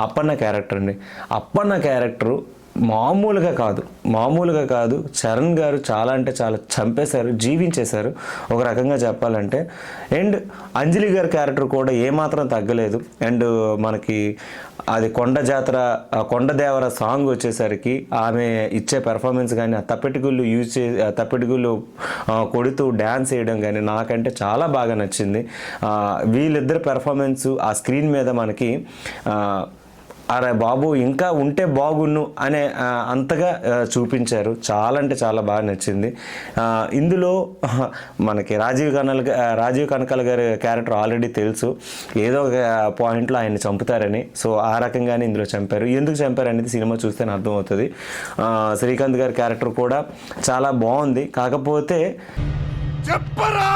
Appanna character అండి. Appanna character మామూలుగా కాదు. చరణ్ గారు చాలా అంటే చాలా చంపేశారు, జీవించేశారు ఒక రకంగా చెప్పాలంటే. అండ్ అంజలి గారి క్యారెక్టర్ కూడా ఏమాత్రం తగ్గలేదు. అండ్ మనకి అది కొండదేవర సాంగ్ వచ్చేసరికి ఆమె ఇచ్చే పెర్ఫార్మెన్స్ కానీ, ఆ తప్పెటిగుళ్ళు కొడుతూ డ్యాన్స్ వేయడం కానీ నాకంటే చాలా బాగా నచ్చింది. వీళ్ళిద్దరు పెర్ఫార్మెన్స్ ఆ స్క్రీన్ మీద మనకి అరే బాబు ఇంకా ఉంటే బాగున్ను అనే అంతగా చూపించారు. చాలా అంటే చాలా బాగా నచ్చింది. ఇందులో మనకి రాజీవ్ కనకాల గారి క్యారెక్టర్ ఆల్రెడీ తెలుసు, ఏదో ఒక పాయింట్లో ఆయన్ని చంపుతారని. సో ఆ రకంగానే ఇందులో చంపారు. ఎందుకు చంపారు అనేది సినిమా చూస్తేనే అర్థమవుతుంది. శ్రీకాంత్ గారి క్యారెక్టర్ కూడా చాలా బాగుంది. కాకపోతే చెప్పరా